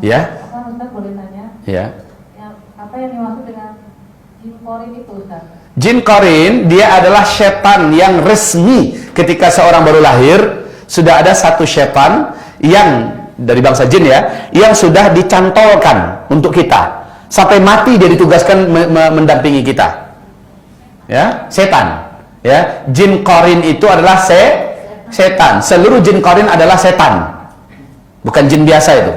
Ya. Apa Ustaz boleh tanya? Ya. Apa yang dimaksud dengan jin korin itu Ustaz? Jin korin dia adalah setan yang resmi. Ketika seorang baru lahir, sudah ada satu setan yang dari bangsa jin ya, yang sudah dicantolkan untuk kita. Sampai mati dia ditugaskan mendampingi kita. Ya, setan. Ya, jin korin itu adalah setan. Seluruh jin korin adalah setan. Bukan jin biasa itu.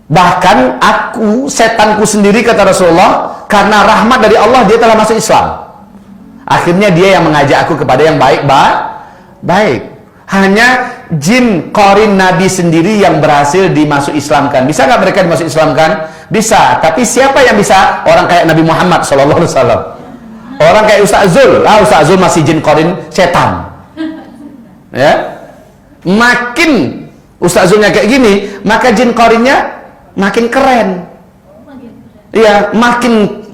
Bahkan aku, setanku sendiri kata Rasulullah, karena rahmat dari Allah dia telah masuk Islam. Akhirnya dia yang mengajak aku kepada yang baik. Hanya jin korin Nabi sendiri yang berhasil dimasuk Islamkan. Bisa nggak mereka dimasuk Islamkan? Bisa. Tapi siapa yang bisa? Orang kayak Nabi Muhammad SAW. Orang kayak Ustaz Zul. Ustaz Zul masih jin korin setan. Ya. Makin Ustaz Zulnya kayak gini, maka jin korinnya makin keren. Iya, makin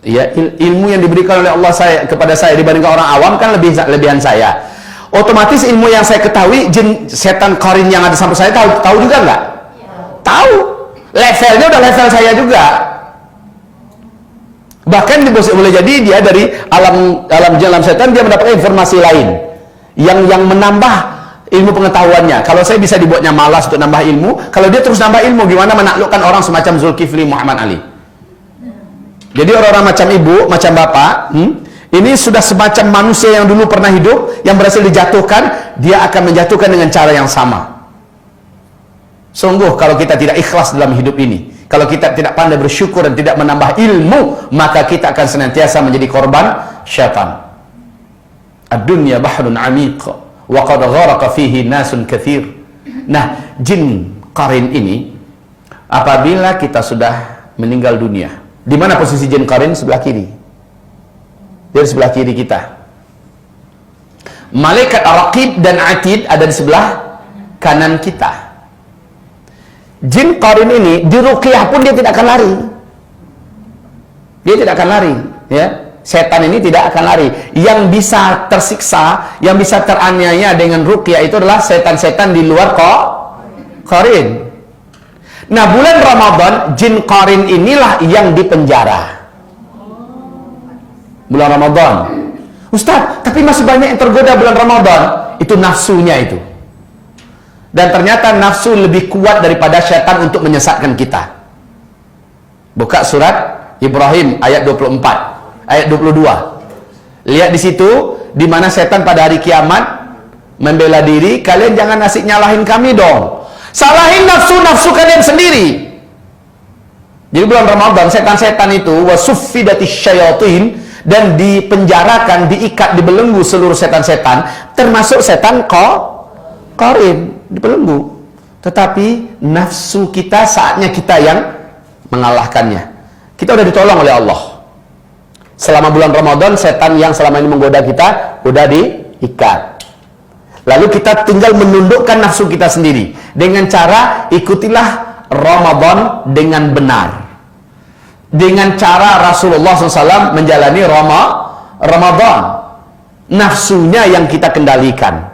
ya, ilmu yang diberikan oleh Allah kepada saya dibandingkan orang awam kan lebihan saya. Otomatis ilmu yang saya ketahui, jin setan korin yang ada sampai saya tahu juga nggak? Tahu. Levelnya udah level saya juga. Bahkan boleh jadi dia dari alam setan dia mendapatkan informasi lain yang menambah ilmu pengetahuannya. Kalau saya bisa dibuatnya malas untuk nambah ilmu, kalau dia terus nambah ilmu, gimana menaklukkan orang semacam Zulkifli Muhammad Ali? Jadi orang-orang macam ibu, macam bapak, ini sudah semacam manusia yang dulu pernah hidup, yang berhasil dijatuhkan, dia akan menjatuhkan dengan cara yang sama. Sungguh kalau kita tidak ikhlas dalam hidup ini, kalau kita tidak pandai bersyukur dan tidak menambah ilmu, maka kita akan senantiasa menjadi korban syaitan. Ad-dunya bahrun 'amiq wa qad gharaqa fihi nasun katsir. Nah, jin qarin ini apabila kita sudah meninggal dunia, di mana posisi jin qarin? Sebelah kiri. Dia di sebelah kiri kita. Malaikat Raqib dan Atid ada di sebelah kanan kita. Jin qarin ini di ruqyah pun dia tidak akan lari. Dia tidak akan lari, ya. Setan ini tidak akan lari. Yang bisa tersiksa, yang bisa teraniaya dengan ruqyah itu adalah setan-setan di luar qarin. Nah, bulan Ramadan jin qarin inilah yang dipenjara. Bulan Ramadan. Ustaz, tapi masih banyak yang tergoda bulan Ramadan. Itu nafsunya itu. Dan ternyata nafsu lebih kuat daripada syaitan untuk menyesatkan kita. Buka surat Ibrahim ayat 24. Ayat 22. Lihat di situ, di mana setan pada hari kiamat membela diri, kalian jangan asik nyalahin kami dong. Salahin nafsu kalian sendiri. Jadi bulan Ramadan setan-setan itu wasuffidatis syayatin, dan dipenjarakan, diikat, dibelenggu seluruh setan-setan, termasuk setan qarin, dibelenggu. Tetapi nafsu kita saatnya kita yang mengalahkannya. Kita udah ditolong oleh Allah. Selama bulan Ramadan, setan yang selama ini menggoda kita udah diikat. Lalu kita tinggal menundukkan nafsu kita sendiri dengan cara ikutilah Ramadan dengan benar. Dengan cara Rasulullah SAW menjalani Ramadan. Nafsunya yang kita kendalikan.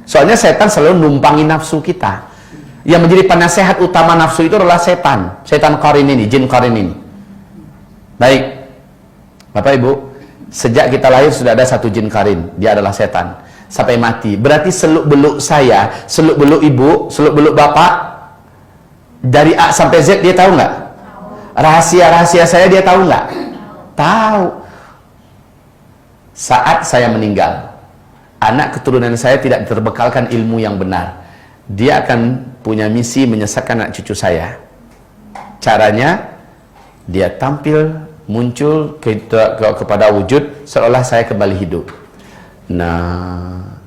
Soalnya setan selalu numpangi nafsu kita. Yang menjadi penasehat utama nafsu itu adalah setan. Setan qarin ini, jin qarin ini. Baik. Bapak Ibu, sejak kita lahir sudah ada satu jin qarin, dia adalah setan. Sampai mati. Berarti seluk-beluk saya, seluk-beluk ibu, seluk-beluk bapak, dari A sampai Z dia tahu nggak? Rahasia-rahasia saya dia tahu nggak? Tahu. Saat saya meninggal, anak keturunan saya tidak terbekalkan ilmu yang benar. Dia akan punya misi menyesatkan anak cucu saya. Caranya, dia tampil muncul kepada wujud seolah saya kembali hidup. Nah,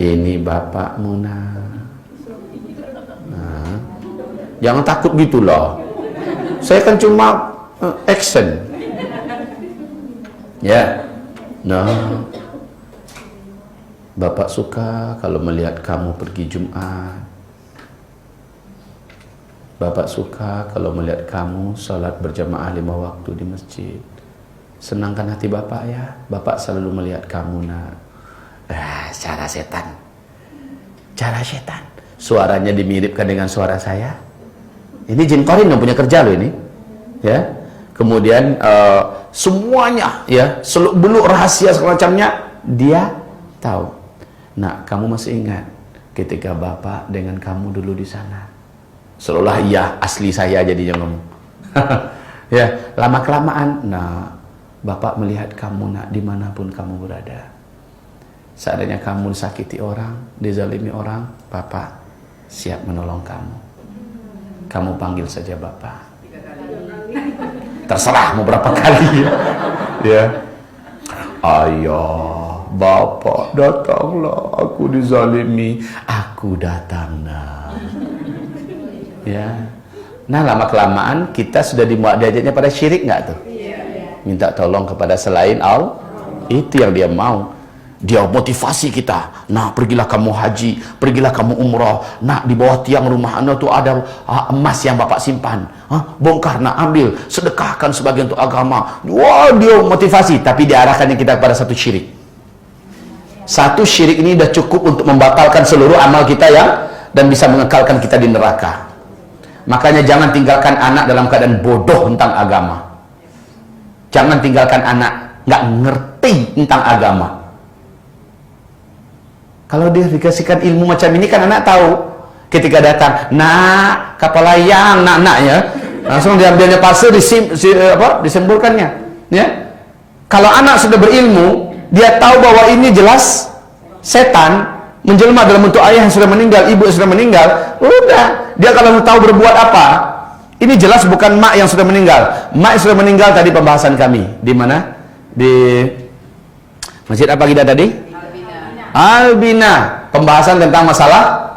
ini bapakmu nah. Jangan takut gitu loh. Saya kan cuma action. Ya. Nah, bapak suka kalau melihat kamu pergi Jumat. Bapak suka kalau melihat kamu sholat berjamaah 5 waktu di masjid. Senangkan hati bapak ya. Bapak selalu melihat kamu nak. Cara setan. Cara setan. suaranya dimiripkan dengan suara saya. Ini jin qarin yang punya kerja loh ini. Ya. Kemudian semuanya ya, seluk-beluk rahasia segala macamnya dia tahu. Nah, kamu masih ingat ketika Bapak dengan kamu dulu di sana? Seolah iya asli saya jadinya ngomong. Ya, lama-kelamaan, nah Bapak melihat kamu nak dimanapun kamu berada. Seandainya kamu disakiti orang, dizalimi orang, Bapak siap menolong kamu. Kamu panggil saja Bapak. Terserah mau berapa kali. Ya. Ayah, Bapak datanglah, aku dizalimi, aku datang nak. Ya. Nah, lama-kelamaan kita sudah diajaknya pada syirik nggak tuh? Minta tolong kepada selain Allah. Itu yang dia mau. Dia motivasi kita. Nah, pergilah kamu haji, pergilah kamu umrah. Nah, di bawah tiang rumah anda tuh ada emas yang Bapak simpan. Bongkar, nak ambil, sedekahkan sebagian untuk agama. Wah, dia motivasi, tapi diarahkannya kita kepada satu syirik. Satu syirik ini sudah cukup untuk membatalkan seluruh amal kita ya, dan bisa mengekalkan kita di neraka. Makanya jangan tinggalkan anak dalam keadaan bodoh tentang agama. Jangan tinggalkan anak nggak ngerti tentang agama. Kalau dia dikasihkan ilmu macam ini kan anak tahu. Ketika datang, nak kapal layang, nak ya, langsung diambilnya pasir, disemburkannya. Ya. Kalau anak sudah berilmu, dia tahu bahwa ini jelas setan menjelma dalam bentuk ayah yang sudah meninggal, ibu yang sudah meninggal. Udah, dia kalau tahu berbuat apa, ini jelas bukan mak yang sudah meninggal. Mak yang sudah meninggal tadi pembahasan kami. Di mana? Di masjid apa kita tadi? Albina. Pembahasan tentang masalah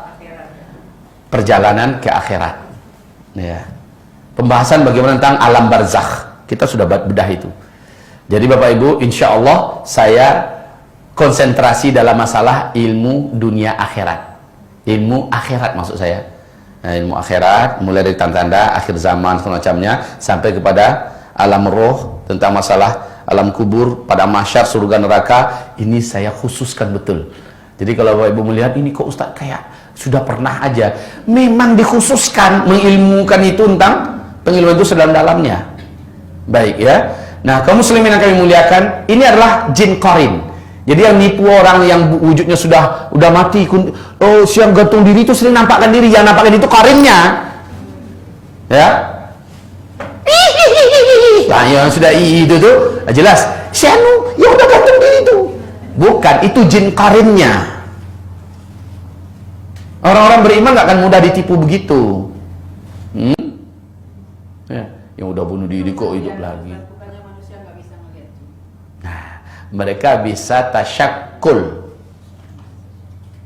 perjalanan ke akhirat. Ya. Pembahasan bagaimana tentang alam barzakh. Kita sudah bedah itu. Jadi Bapak Ibu, insya Allah saya konsentrasi dalam masalah ilmu dunia akhirat. Ilmu akhirat maksud saya. Nah, ilmu akhirat mulai dari tanda-tanda akhir zaman semacamnya sampai kepada alam roh, tentang masalah alam kubur, pada mahsyar, surga neraka. Ini saya khususkan betul. Jadi kalau Bapak Ibu melihat ini kok Ustaz kayak sudah pernah aja, memang dikhususkan mengilmukan itu tentang pengilmuan itu sedalam-dalamnya. Baik ya. Nah, kaum muslimin yang kami muliakan, ini adalah jin qarin. Jadi yang nipu orang yang wujudnya sudah mati, oh siang gantung diri itu sering nampakkan diri, yang nampakkan itu qarinnya. Ya. Nah, yang sudah itu tuh jelas si anu yang udah gantung diri itu. Bukan, itu jin qarinnya. Orang-orang beriman gak akan mudah ditipu begitu. Ya, yang udah bunuh diri kok hidup lagi. Nah, mereka bisa tasyakkul.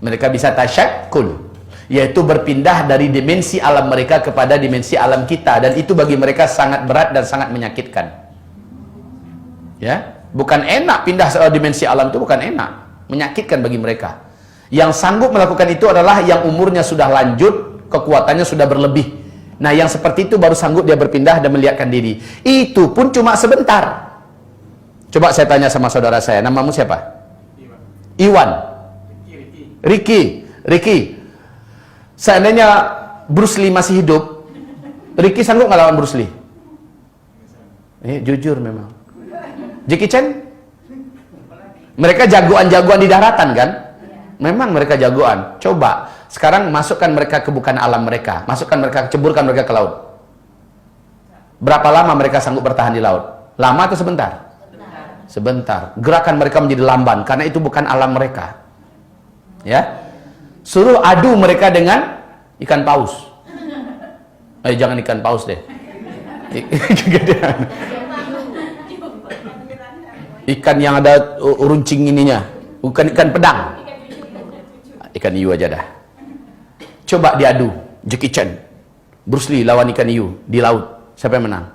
Mereka bisa tasyakkul, yaitu berpindah dari dimensi alam mereka kepada dimensi alam kita, dan itu bagi mereka sangat berat dan sangat menyakitkan. Ya, bukan enak pindah dimensi alam, itu bukan enak, menyakitkan bagi mereka. Yang sanggup melakukan itu adalah yang umurnya sudah lanjut, kekuatannya sudah berlebih. Nah, yang seperti itu baru sanggup dia berpindah dan melihatkan diri. Itu pun cuma sebentar. Coba saya tanya sama saudara saya, namamu siapa? Iwan. Ricky. Seandainya Bruce Lee masih hidup, Ricky sanggup nggak lawan Bruce Lee? Jujur memang. Jackie Chan? Mereka jagoan-jagoan di daratan kan? Memang mereka jagoan. Coba sekarang masukkan mereka ke bukan alam mereka, masukkan mereka, ceburkan mereka ke laut. Berapa lama mereka sanggup bertahan di laut? Lama atau sebentar? Sebentar. Gerakan mereka menjadi lamban karena itu bukan alam mereka. Ya, suruh adu mereka dengan ikan paus. Jangan ikan paus deh. Ikan yang ada runcing ininya, bukan ikan pedang. Ikan hiu aja dah. Coba diadu, Jackie Chan, Bruce Lee lawan ikan hiu di laut. Siapa yang menang?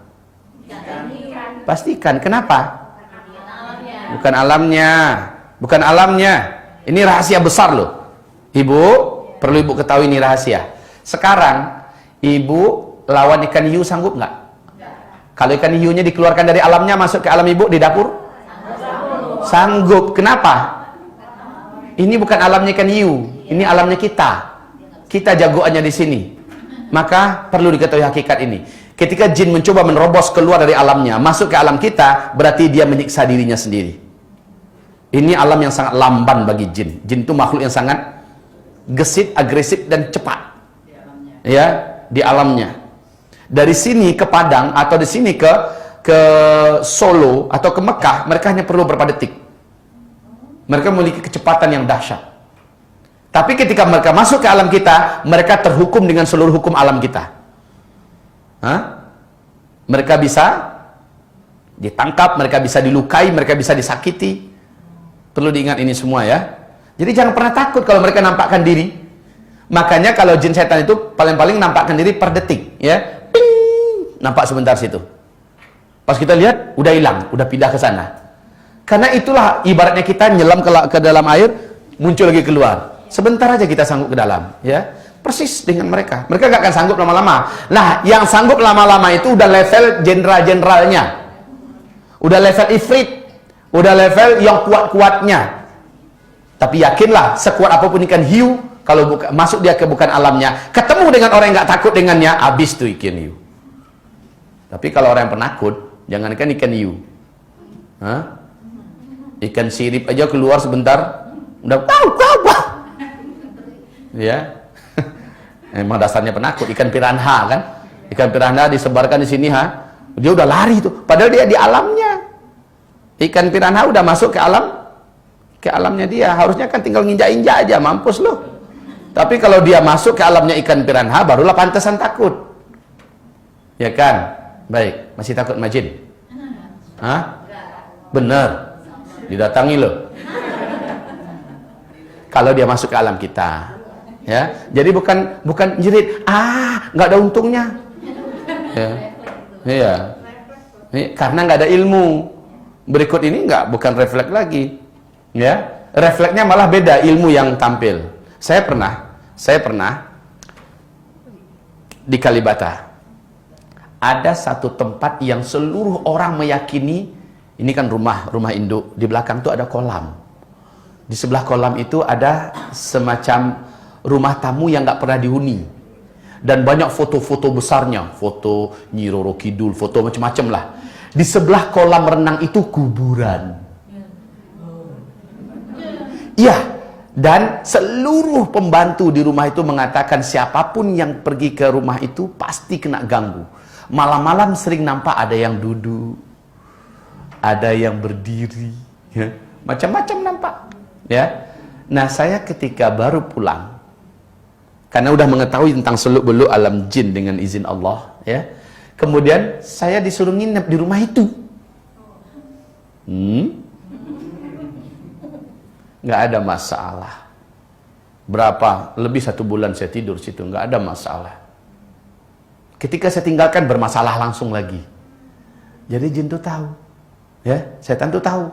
Pasti ikan. Kenapa? Bukan alamnya. Bukan alamnya. Ini rahasia besar loh. Ibu, perlu ibu ketahui ini rahasia. Sekarang, ibu lawan ikan hiu sanggup nggak? Kalau ikan hiunya dikeluarkan dari alamnya, masuk ke alam ibu di dapur? Sanggup. Kenapa? Ini bukan alamnya ikan hiu, ini alamnya kita. kita jagoannya di sini. Maka perlu diketahui hakikat ini. Ketika jin mencoba menerobos keluar dari alamnya, masuk ke alam kita, berarti dia menyiksa dirinya sendiri. Ini alam yang sangat lamban bagi jin. Jin itu makhluk yang sangat gesit, agresif, dan cepat. Ya, di alamnya. Dari sini ke Padang, atau di sini ke Solo, atau ke Mekah, mereka hanya perlu beberapa detik. Mereka memiliki kecepatan yang dahsyat. Tapi ketika mereka masuk ke alam kita, mereka terhukum dengan seluruh hukum alam kita. Mereka bisa ditangkap, mereka bisa dilukai, mereka bisa disakiti. Perlu diingat ini semua ya. Jadi jangan pernah takut kalau mereka nampakkan diri. Makanya kalau jin setan itu paling-paling nampakkan diri per detik, ya. Ping, nampak sebentar situ. Pas kita lihat, udah hilang, udah pindah ke sana. Karena itulah ibaratnya kita nyelam ke dalam air, muncul lagi keluar. Sebentar aja kita sanggup ke dalam, ya. Persis dengan mereka. Mereka gak akan sanggup lama-lama. Nah, yang sanggup lama-lama itu udah level jenderal-jenderalnya. Udah level ifrit. Udah level yang kuat-kuatnya. Tapi yakinlah, sekuat apapun ikan hiu, kalau masuk dia ke bukan alamnya, ketemu dengan orang yang gak takut dengannya, habis tuh ikan hiu. Tapi kalau orang yang penakut, jangankan ikan hiu. Ikan sirip aja keluar sebentar, udah ya. Emang dasarnya penakut. Ikan piranha kan, ikan piranha disebarkan di sini, dia udah lari tuh, padahal dia di alamnya. Ikan piranha udah masuk ke alamnya dia, harusnya kan tinggal nginjak-injak aja, mampus loh. Tapi kalau dia masuk ke alamnya ikan piranha, barulah pantesan takut, ya kan? Baik, masih takut majin? Bener, didatangi loh. Kalau dia masuk ke alam kita, ya, jadi bukan jerit, nggak ada untungnya, ya, iya, karena nggak ada ilmu. Berikut ini bukan refleks lagi, ya, refleksnya malah beda, ilmu yang tampil. Saya pernah di Kalibata, ada satu tempat yang seluruh orang meyakini, ini kan rumah induk, di belakang tuh ada kolam. Di sebelah kolam itu ada semacam rumah tamu yang nggak pernah dihuni, dan banyak foto-foto besarnya, foto Nyi Roro Kidul, foto macam-macam lah. Di sebelah kolam renang itu kuburan. Iya, dan seluruh pembantu di rumah itu mengatakan siapapun yang pergi ke rumah itu pasti kena ganggu. Malam-malam sering nampak ada yang duduk, ada yang berdiri, ya, macam-macam nampak. Ya, nah saya ketika baru pulang, karena udah mengetahui tentang seluk-beluk alam jin dengan izin Allah, ya. Kemudian saya disuruh nginep di rumah itu. Nggak ada masalah. Berapa? Lebih 1 bulan saya tidur situ, nggak ada masalah. Ketika saya tinggalkan, bermasalah langsung lagi. Jadi jin tuh tahu, ya, setan tuh tahu.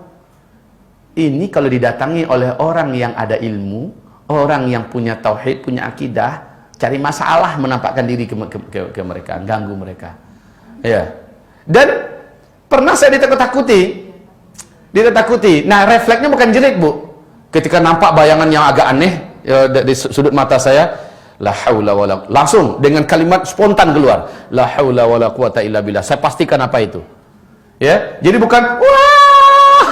Ini kalau didatangi oleh orang yang ada ilmu, orang yang punya tauhid, punya akidah, cari masalah, menampakkan diri ke mereka, ganggu mereka. Ya. Dan pernah saya ditakuti. Nah, refleksnya bukan jerit, Bu. Ketika nampak bayangan yang agak aneh di sudut mata saya, la haula wala, langsung dengan kalimat spontan keluar, la haula wala quwata illa billah. Saya pastikan apa itu. Ya. Jadi bukan wah,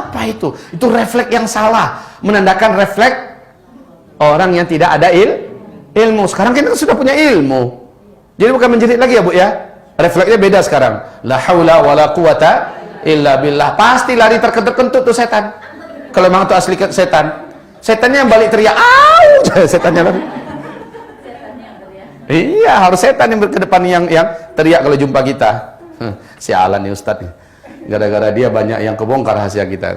apa itu? Itu refleks yang salah, menandakan refleks orang yang tidak ada ilmu. Sekarang kita sudah punya ilmu. Jadi bukan menjerit lagi ya, Bu, ya. Refleksnya beda sekarang. La haula wala quwata illa billah. Pasti lari terkentut-kentut tuh setan. Kalau memang itu asli setan. Setannya yang balik teriak, "Au!" Setannya lari. Iya, harus setan yang ke depan yang teriak kalau jumpa kita. Sialan nih Ustaz. Gara-gara dia banyak yang kebongkar rahasia kita.